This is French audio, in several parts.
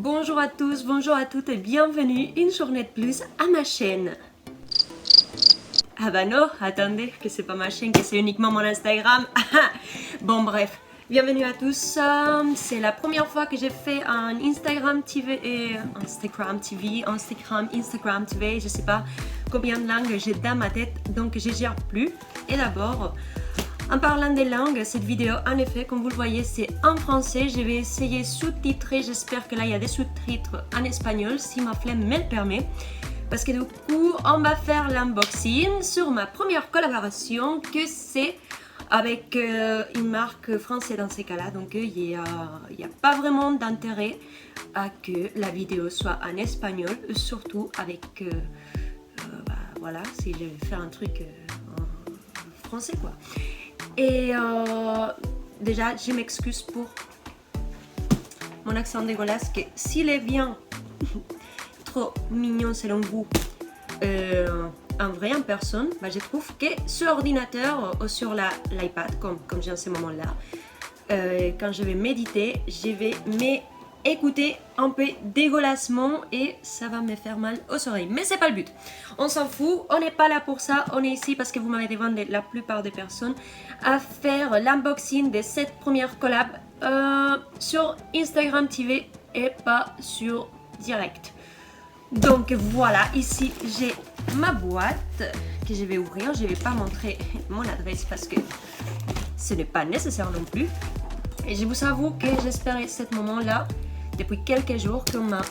Bonjour à tous, bonjour à toutes et bienvenue une journée de plus à ma chaîne. Ah bah non, attendez, que c'est pas ma chaîne, que c'est uniquement mon Instagram. Bon bref, bienvenue à tous. C'est la première fois que j'ai fait un Instagram TV, Instagram TV, je sais pas combien de langues j'ai dans ma tête, donc je gère plus. Et d'abord, en parlant des langues, cette vidéo, en effet, comme vous le voyez, c'est en français. Je vais essayer sous-titrer. J'espère que là, il y a des sous-titres en espagnol, si ma flemme me le permet. Parce que du coup, on va faire l'unboxing sur ma première collaboration, que c'est avec une marque française dans ces cas-là. Donc, il n'y a pas vraiment d'intérêt à que la vidéo soit en espagnol, surtout avec... voilà, si je vais faire un truc en français, quoi. Et déjà, je m'excuse pour mon accent dégueulasse, que s'il est bien trop mignon selon vous, en vrai, en personne, bah, je trouve que sur ordinateur ou sur l'iPad, comme j'ai en ce moment-là, quand je vais méditer, je vais m'écouter un peu dégueulassement et ça va me faire mal aux oreilles. Mais c'est pas le but. On s'en fout, on n'est pas là pour ça. On est ici parce que vous m'avez demandé, la plupart des personnes, à faire l'unboxing de cette première collab sur Instagram TV et pas sur direct. Donc voilà, ici j'ai ma boîte que je vais ouvrir. Je ne vais pas montrer mon adresse parce que ce n'est pas nécessaire non plus. Et je vous avoue que j'espérais ce moment-là depuis quelques jours qu'on m'a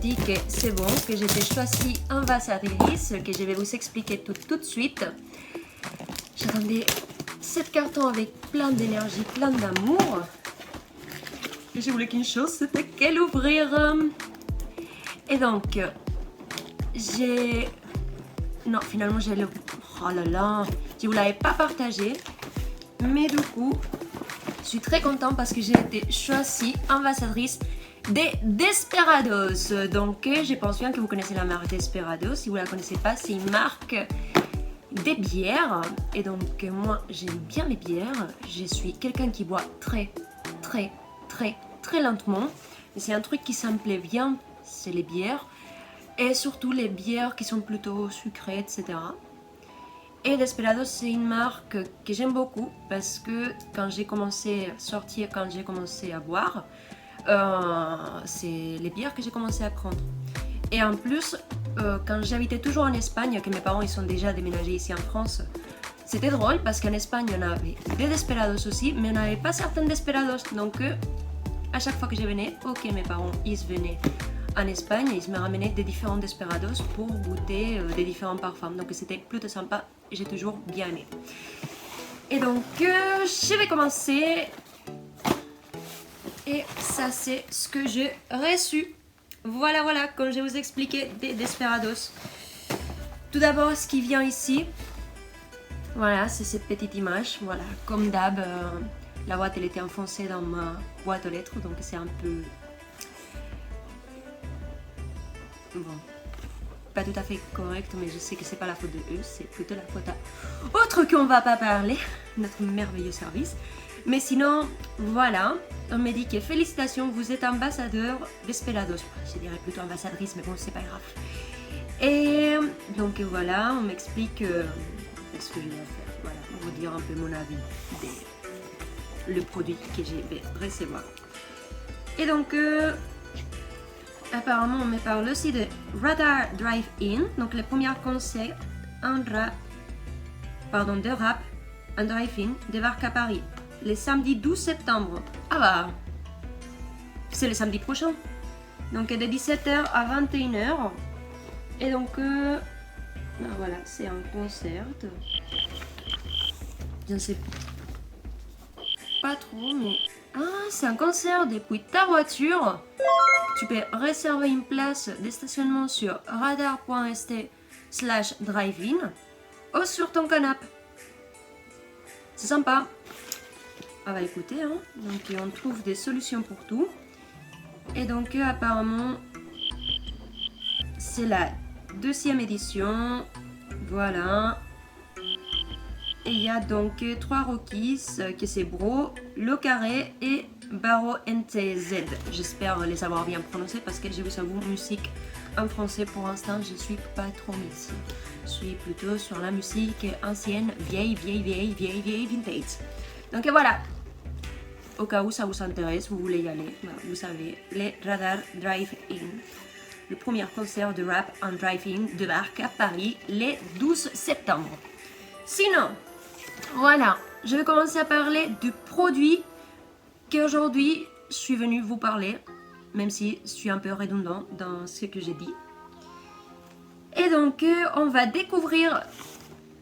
dit que c'est bon, que j'étais choisie ambassadrice, que je vais vous expliquer tout de suite. J'attendais cette carton avec plein d'énergie, plein d'amour. Et je voulais qu'une chose, c'était qu'elle ouvrir. Et donc, non, finalement, j'ai le... Oh là là, je vous l'avais pas partagé. Mais du coup, je suis très contente parce que j'ai été choisie ambassadrice des Desperados. Donc, je pense bien que vous connaissez la marque Desperados. Si vous ne la connaissez pas, c'est une marque des bières. Et donc, moi, j'aime bien les bières. Je suis quelqu'un qui boit très lentement. Et c'est un truc qui ça me plaît bien, c'est les bières. Et surtout les bières qui sont plutôt sucrées, etc. Et Desperados, c'est une marque que j'aime beaucoup parce que quand j'ai commencé à sortir, quand j'ai commencé à boire, c'est les bières que j'ai commencé à prendre. Et en plus, quand j'habitais toujours en Espagne, que mes parents ils sont déjà déménagés ici en France, c'était drôle parce qu'en Espagne on avait des Desperados aussi, mais on n'avait pas certains Desperados. Donc à chaque fois que je venais, ok, mes parents ils venaient en Espagne, ils me ramenaient des différents Desperados pour goûter des différents parfums. Donc c'était plutôt sympa et j'ai toujours bien aimé. Et donc je vais commencer. Et ça c'est ce que j'ai reçu. Voilà, comme je vous expliquais, des Desperados. Tout d'abord, ce qui vient ici, voilà, c'est cette petite image. Voilà, comme d'hab, la boîte elle était enfoncée dans ma boîte aux lettres, donc c'est un peu... Bon, pas tout à fait correct, mais je sais que c'est pas la faute de eux, c'est plutôt la faute à autre qu'on va pas parler, notre merveilleux service. Mais sinon, voilà, on me dit que félicitations, vous êtes ambassadeur Desperados. Je dirais plutôt ambassadrice, mais bon, c'est pas grave. Et donc voilà, on m'explique ce que je vais faire. Voilà, on va dire un peu mon avis le produit que j'ai recevoir. Et donc, apparemment, on me parle aussi de Radar Drive-In, donc le premier concert de rap en drive-in débarque à Paris le samedi 12 septembre. Ah bah, c'est le samedi prochain. Donc de 17h à 21h. Et donc, ben voilà, c'est un concert. Je ne sais pas trop, mais... Ah, c'est un concert depuis ta voiture. Tu peux réserver une place de stationnement sur radar.st/drive-in ou sur ton canapé. C'est sympa. Ah bah écoutez, hein, donc on trouve des solutions pour tout. Et donc apparemment, c'est la 2e édition. Voilà. Et il y a donc 3 rookies, que c'est Bro, Le Carré et Baro NTZ. J'espère les avoir bien prononcés parce que je vous avoue, musique en français pour l'instant, je suis pas trop mise. Je suis plutôt sur la musique ancienne, vieille vintage. Donc voilà. Au cas où ça vous intéresse, vous voulez y aller, bah, vous savez, les Radar Drive-In. Le premier concert de rap en drive-in débarque à Paris le 12 septembre. Sinon, voilà, je vais commencer à parler du produit qu'aujourd'hui je suis venue vous parler, même si je suis un peu redondant dans ce que j'ai dit. Et donc, on va découvrir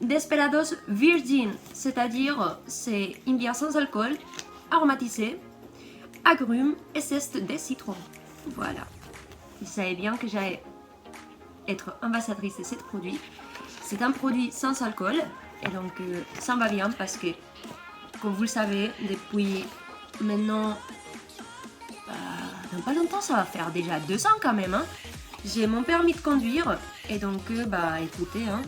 Desperados Virgin, c'est-à-dire c'est une bière sans alcool, aromatisée, agrumes et zeste de citron. Voilà. Vous savez bien que j'allais être ambassadrice de ce produit. C'est un produit sans alcool et donc ça me va bien parce que, comme vous le savez, depuis maintenant, dans pas longtemps, ça va faire déjà 2 ans quand même. Hein. J'ai mon permis de conduire et donc, écoutez, hein,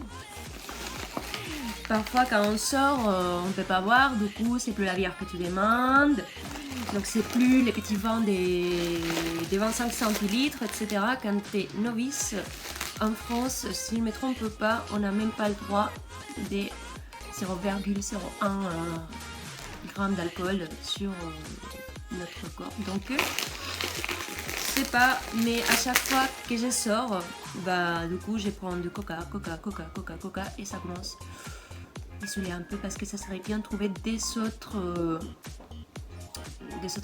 parfois quand on sort, on ne peut pas boire, du coup c'est plus la bière que tu demandes. Donc c'est plus les petits vins des 25 centilitres, etc. Quand tu es novice, en France, si je ne me trompe pas, on n'a même pas le droit des 0,01 g d'alcool sur notre corps. Donc c'est pas, mais à chaque fois que je sors, du coup je prends du coca et ça commence à saouler un peu parce que ça serait bien de trouver des autres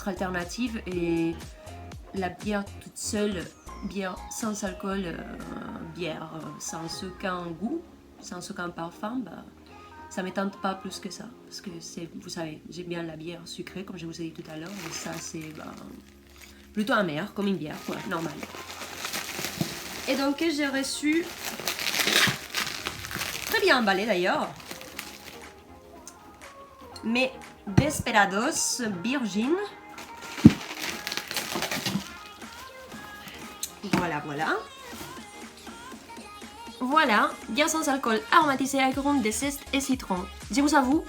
alternatives et la bière toute seule, bière sans alcool, bière sans aucun goût, sans aucun parfum, ça ne me tente pas plus que ça parce que vous savez, j'aime bien la bière sucrée comme je vous ai dit tout à l'heure et ça c'est plutôt amer comme une bière quoi, normal. Et donc j'ai reçu, très bien emballé d'ailleurs, mes Desperados Virgin. Voilà, bière sans alcool, aromatisée à agrumes, de zeste et citron. Je vous avoue,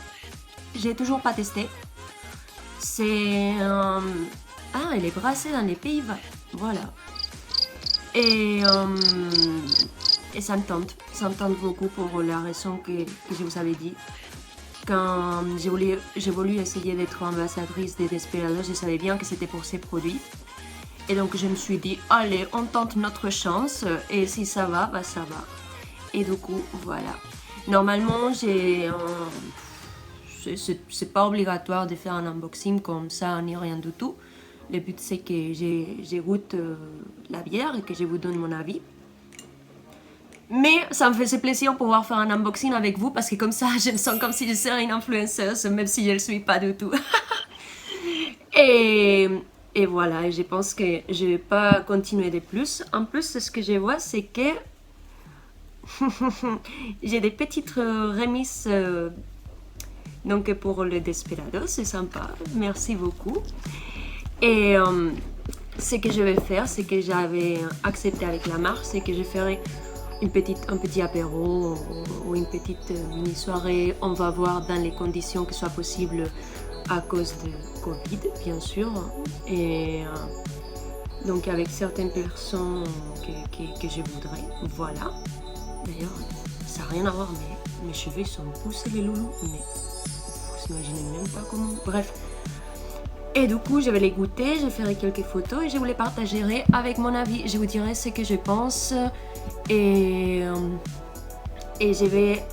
j'ai toujours pas testé. C'est elle est brassée dans les Pays-Bas. Voilà. Et ça me tente. Ça me tente beaucoup pour la raison que je vous avais dit. Quand j'ai voulu essayer d'être ambassadrice des Desperados, je savais bien que c'était pour ces produits. Et donc je me suis dit, allez, on tente notre chance. Et si ça va, ça va. Et du coup, voilà. Normalement, c'est pas obligatoire de faire un unboxing comme ça, ni rien du tout. Le but, c'est que je goûte la bière et que je vous donne mon avis. Mais ça me faisait plaisir de pouvoir faire un unboxing avec vous parce que comme ça, je me sens comme si je serais une influenceuse, même si je ne le suis pas du tout. et voilà, je pense que je ne vais pas continuer de plus. En plus, ce que je vois, c'est que j'ai des petites remises donc pour le Desperado, c'est sympa, merci beaucoup. Et ce que je vais faire, c'est que j'avais accepté avec la marque, c'est que je ferai un petit apéro ou une petite mini-soirée. On va voir dans les conditions que ce soit possible à cause de Covid, bien sûr. Et donc avec certaines personnes que je voudrais. Voilà. D'ailleurs, ça n'a rien à voir, mais mes cheveux sont poussés les loulous. Mais vous imaginez même pas comment. Bref. Et du coup, je vais les goûter, je ferai quelques photos et je vous les partagerai avec mon avis. Je vous dirai ce que je pense et je vais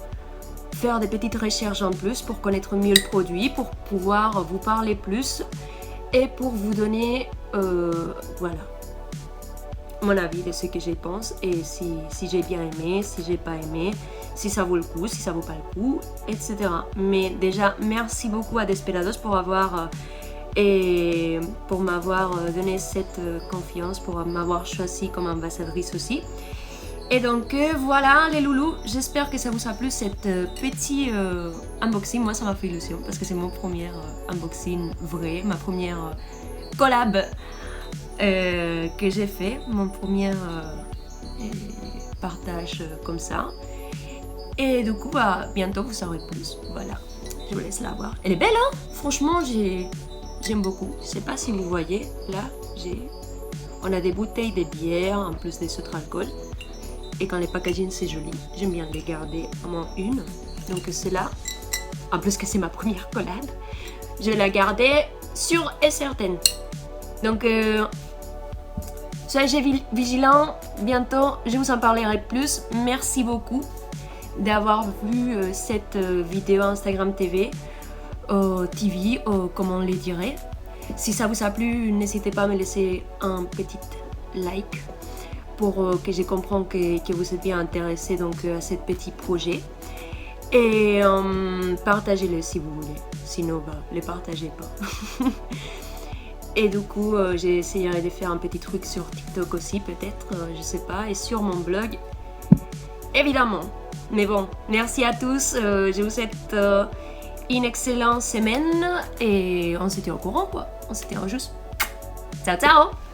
faire des petites recherches en plus pour connaître mieux le produit, pour pouvoir vous parler plus et pour vous donner voilà, mon avis de ce que je pense et si j'ai bien aimé, si j'ai pas aimé, si ça vaut le coup, si ça vaut pas le coup, etc. Mais déjà, merci beaucoup à Desperados pour avoir... et pour m'avoir donné cette confiance, pour m'avoir choisi comme ambassadrice aussi. Et donc voilà les loulous, j'espère que ça vous a plu cette petit unboxing. Moi ça m'a fait illusion parce que c'est mon premier unboxing vrai, ma première collab que j'ai fait, mon premier partage comme ça. Et du coup bientôt vous saurez plus, voilà, je vous laisse la voir. Elle est belle hein, franchement j'aime beaucoup. Je sais pas si vous voyez, là, on a des bouteilles de bière en plus des autres alcools. Et quand les packaging c'est joli, j'aime bien les garder au moins une. Donc c'est là, en plus que c'est ma première collab, je vais la garder sûre et certaine. Donc soyez vigilants, bientôt je vous en parlerai plus. Merci beaucoup d'avoir vu cette vidéo Instagram TV, TV, comme on les dirait. Si ça vous a plu, n'hésitez pas à me laisser un petit like pour que je comprenne que vous êtes bien intéressé donc, à ce petit projet. Et partagez-le si vous voulez, sinon bah, ne les partagez pas. Et du coup, j'essayerai de faire un petit truc sur TikTok aussi peut-être, je sais pas, et sur mon blog, évidemment. Mais bon, merci à tous, je vous souhaite une excellente semaine et on se tient au courant quoi, on se tient juste. Ciao ciao.